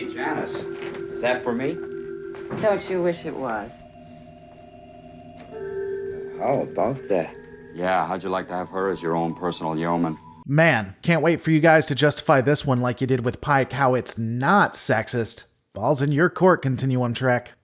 Hey, Janice, is that for me? Don't you wish it was? How about that? Yeah, how'd you like to have her as your own personal yeoman? Man, can't wait for you guys to justify this one like you did with Pike, how it's not sexist. Ball's in your court, Continuum Trek.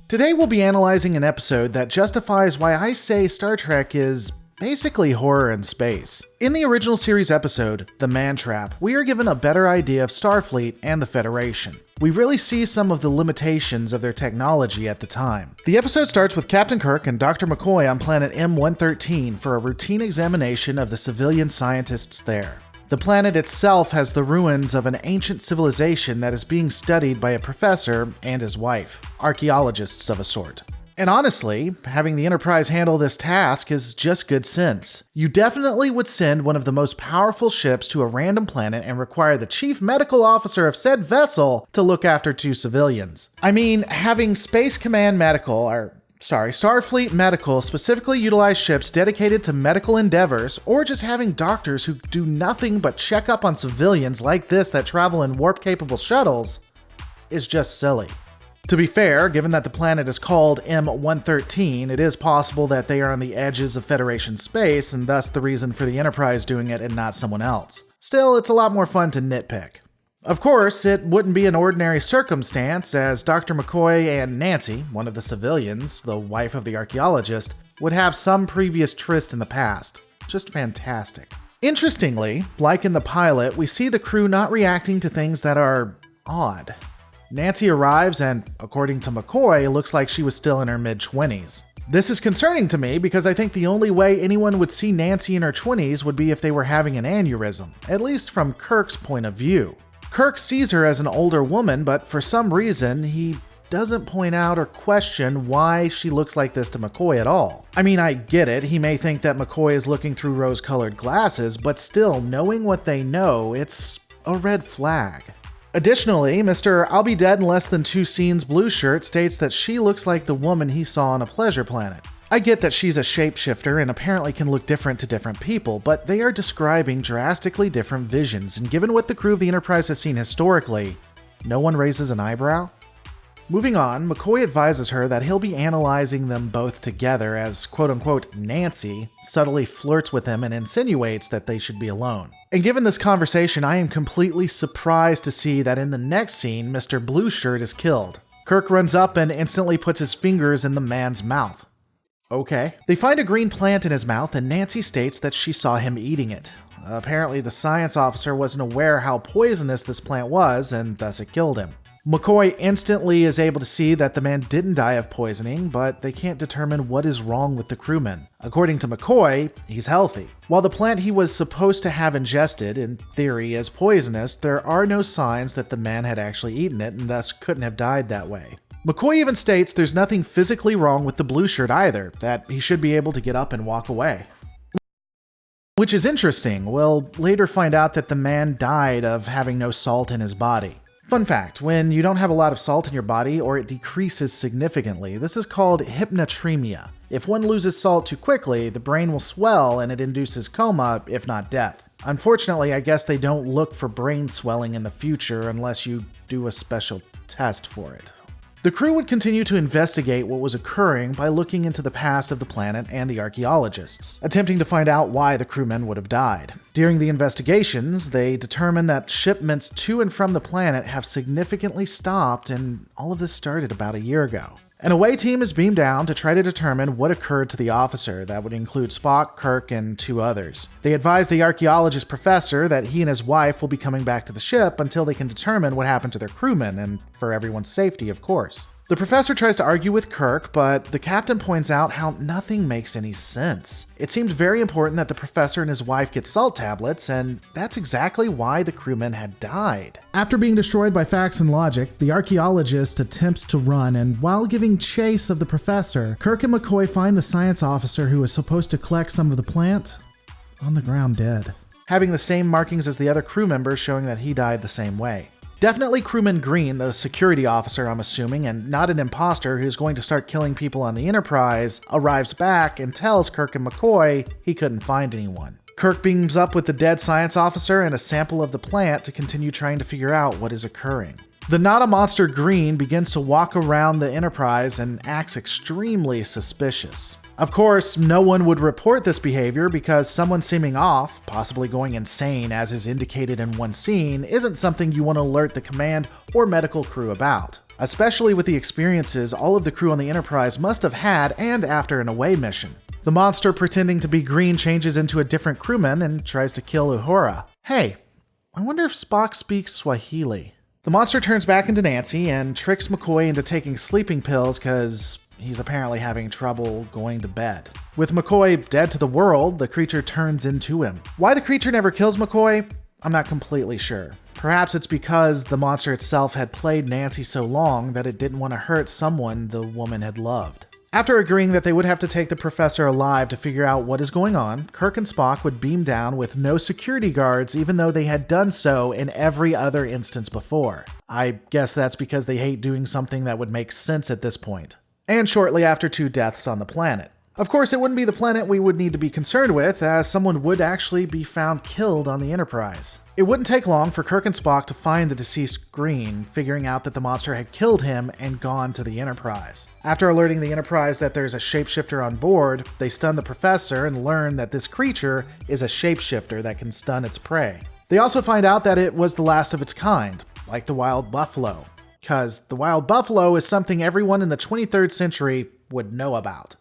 Today we'll be analyzing an episode that justifies why I say Star Trek is basically horror in space. In the original series episode, The Man Trap, we are given a better idea of Starfleet and the Federation. We really see some of the limitations of their technology at the time. The episode starts with Captain Kirk and Dr. McCoy on planet M113 for a routine examination of the civilian scientists there. The planet itself has the ruins of an ancient civilization that is being studied by a professor and his wife, archaeologists of a sort. And honestly, having the Enterprise handle this task is just good sense. You definitely would send one of the most powerful ships to a random planet and require the chief medical officer of said vessel to look after two civilians. I mean, having Space Command Starfleet Medical specifically utilize ships dedicated to medical endeavors, or just having doctors who do nothing but check up on civilians like this that travel in warp-capable shuttles, is just silly. To be fair, given that the planet is called M113, it is possible that they are on the edges of Federation space, and thus the reason for the Enterprise doing it and not someone else. Still, it's a lot more fun to nitpick. Of course, it wouldn't be an ordinary circumstance, as Dr. McCoy and Nancy, one of the civilians, the wife of the archaeologist, would have some previous tryst in the past. Just fantastic. Interestingly, like in the pilot, we see the crew not reacting to things that are odd. Nancy arrives and, according to McCoy, looks like she was still in her mid-20s. This is concerning to me because I think the only way anyone would see Nancy in her 20s would be if they were having an aneurysm, at least from Kirk's point of view. Kirk sees her as an older woman, but for some reason, he doesn't point out or question why she looks like this to McCoy at all. I mean, I get it, he may think that McCoy is looking through rose-colored glasses, but still, knowing what they know, it's a red flag. Additionally, Mr. I'll be dead in less than 2 scenes blue shirt states that she looks like the woman he saw on a pleasure planet. I get that she's a shapeshifter and apparently can look different to different people, but they are describing drastically different visions, and given what the crew of the Enterprise has seen historically, no one raises an eyebrow? Moving on, McCoy advises her that he'll be analyzing them both together as quote-unquote Nancy subtly flirts with him and insinuates that they should be alone. And given this conversation, I am completely surprised to see that in the next scene, Mr. Blue Shirt is killed. Kirk runs up and instantly puts his fingers in the man's mouth. Okay. They find a green plant in his mouth, and Nancy states that she saw him eating it. Apparently, the science officer wasn't aware how poisonous this plant was, and thus it killed him. McCoy instantly is able to see that the man didn't die of poisoning, but they can't determine what is wrong with the crewman. According to McCoy, he's healthy. While the plant he was supposed to have ingested, in theory, is poisonous, there are no signs that the man had actually eaten it and thus couldn't have died that way. McCoy even states there's nothing physically wrong with the blue shirt either, that he should be able to get up and walk away. Which is interesting. We'll later find out that the man died of having no salt in his body. Fun fact, when you don't have a lot of salt in your body or it decreases significantly, this is called hypnatremia. If one loses salt too quickly, the brain will swell and it induces coma, if not death. Unfortunately, I guess they don't look for brain swelling in the future unless you do a special test for it. The crew would continue to investigate what was occurring by looking into the past of the planet and the archaeologists, attempting to find out why the crewmen would have died. During the investigations, they determined that shipments to and from the planet have significantly stopped, and all of this started about a year ago. An away team is beamed down to try to determine what occurred to the officer. That would include Spock, Kirk, and 2 others. They advise the archaeologist professor that he and his wife will be coming back to the ship until they can determine what happened to their crewmen, and for everyone's safety, of course. The professor tries to argue with Kirk, but the captain points out how nothing makes any sense. It seemed very important that the professor and his wife get salt tablets, and that's exactly why the crewmen had died. After being destroyed by facts and logic, the archaeologist attempts to run, and while giving chase of the professor, Kirk and McCoy find the science officer who was supposed to collect some of the plant on the ground dead, having the same markings as the other crew members, showing that he died the same way. Definitely Crewman Green, the security officer, I'm assuming, and not an imposter who's going to start killing people on the Enterprise, arrives back and tells Kirk and McCoy he couldn't find anyone. Kirk beams up with the dead science officer and a sample of the plant to continue trying to figure out what is occurring. The not-a-monster Green begins to walk around the Enterprise and acts extremely suspicious. Of course, no one would report this behavior because someone seeming off, possibly going insane as is indicated in one scene, isn't something you want to alert the command or medical crew about. Especially with the experiences all of the crew on the Enterprise must have had and after an away mission. The monster pretending to be Green changes into a different crewman and tries to kill Uhura. Hey, I wonder if Spock speaks Swahili. The monster turns back into Nancy and tricks McCoy into taking sleeping pills because he's apparently having trouble going to bed. With McCoy dead to the world, the creature turns into him. Why the creature never kills McCoy? I'm not completely sure. Perhaps it's because the monster itself had played Nancy so long that it didn't want to hurt someone the woman had loved. After agreeing that they would have to take the professor alive to figure out what is going on, Kirk and Spock would beam down with no security guards even though they had done so in every other instance before. I guess that's because they hate doing something that would make sense at this point. And shortly after 2 deaths on the planet. Of course, it wouldn't be the planet we would need to be concerned with, as someone would actually be found killed on the Enterprise. It wouldn't take long for Kirk and Spock to find the deceased Green, figuring out that the monster had killed him and gone to the Enterprise. After alerting the Enterprise that there's a shapeshifter on board, they stun the professor and learn that this creature is a shapeshifter that can stun its prey. They also find out that it was the last of its kind, like the wild buffalo. Because the wild buffalo is something everyone in the 23rd century would know about.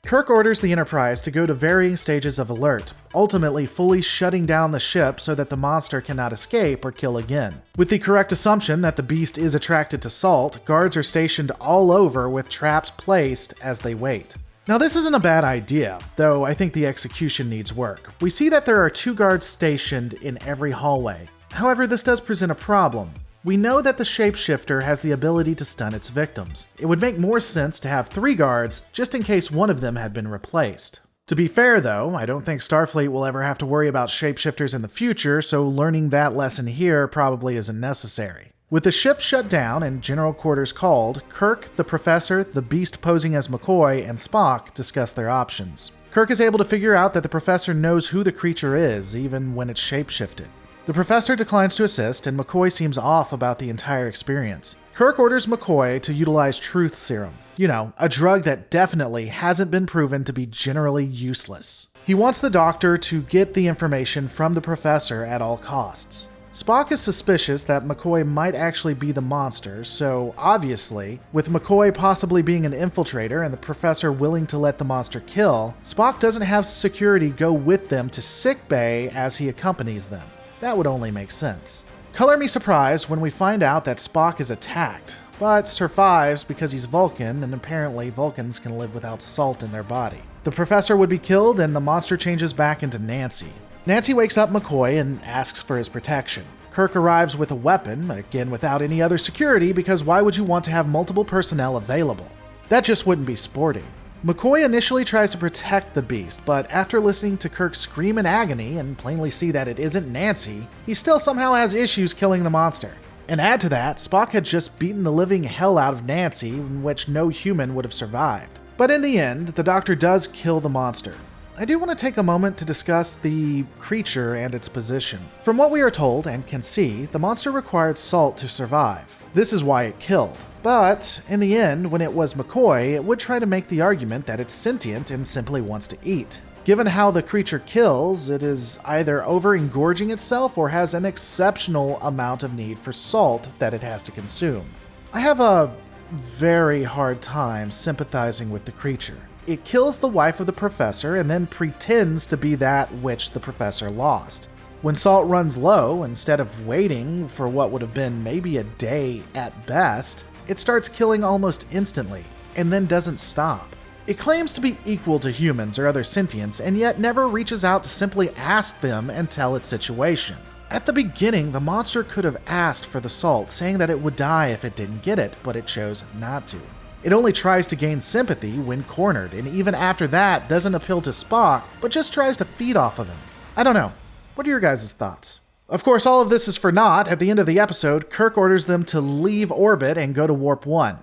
Kirk orders the Enterprise to go to varying stages of alert, ultimately fully shutting down the ship so that the monster cannot escape or kill again. With the correct assumption that the beast is attracted to salt, guards are stationed all over with traps placed as they wait. Now this isn't a bad idea, though I think the execution needs work. We see that there are 2 guards stationed in every hallway. However, this does present a problem. We know that the shapeshifter has the ability to stun its victims. It would make more sense to have 3 guards, just in case one of them had been replaced. To be fair though, I don't think Starfleet will ever have to worry about shapeshifters in the future, so learning that lesson here probably isn't necessary. With the ship shut down and general quarters called, Kirk, the professor, the beast posing as McCoy, and Spock discuss their options. Kirk is able to figure out that the professor knows who the creature is, even when it's shapeshifted. The professor declines to assist, and McCoy seems off about the entire experience. Kirk orders McCoy to utilize truth serum. You know, a drug that definitely hasn't been proven to be generally useless. He wants the doctor to get the information from the professor at all costs. Spock is suspicious that McCoy might actually be the monster, so obviously, with McCoy possibly being an infiltrator and the professor willing to let the monster kill, Spock doesn't have security go with them to sickbay as he accompanies them. That would only make sense. Color me surprised when we find out that Spock is attacked, but survives because he's Vulcan, and apparently Vulcans can live without salt in their body. The professor would be killed, and the monster changes back into Nancy. Nancy wakes up McCoy and asks for his protection. Kirk arrives with a weapon, again without any other security, because why would you want to have multiple personnel available? That just wouldn't be sporting. McCoy initially tries to protect the beast, but after listening to Kirk scream in agony and plainly see that it isn't Nancy, he still somehow has issues killing the monster. And add to that, Spock had just beaten the living hell out of Nancy, in which no human would have survived. But in the end, the Doctor does kill the monster. I do want to take a moment to discuss the creature and its position. From what we are told and can see, the monster required salt to survive. This is why it killed. But, in the end, when it was McCoy, it would try to make the argument that it's sentient and simply wants to eat. Given how the creature kills, it is either over-engorging itself or has an exceptional amount of need for salt that it has to consume. I have a very hard time sympathizing with the creature. It kills the wife of the professor and then pretends to be that which the professor lost. When salt runs low, instead of waiting for what would have been maybe a day at best, it starts killing almost instantly, and then doesn't stop. It claims to be equal to humans or other sentients, and yet never reaches out to simply ask them and tell its situation. At the beginning, the monster could have asked for the salt, saying that it would die if it didn't get it, but it chose not to. It only tries to gain sympathy when cornered, and even after that doesn't appeal to Spock, but just tries to feed off of him. I don't know. What are your guys' thoughts? Of course, all of this is for naught. At the end of the episode, Kirk orders them to leave orbit and go to Warp 1.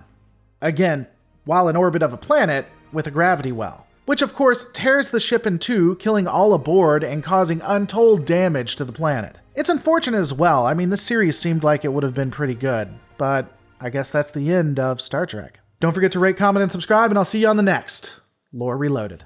Again, while in orbit of a planet with a gravity well, which of course tears the ship in two, killing all aboard and causing untold damage to the planet. It's unfortunate as well. I mean, this series seemed like it would have been pretty good, but I guess that's the end of Star Trek. Don't forget to rate, comment, and subscribe, and I'll see you on the next Lore Reloaded.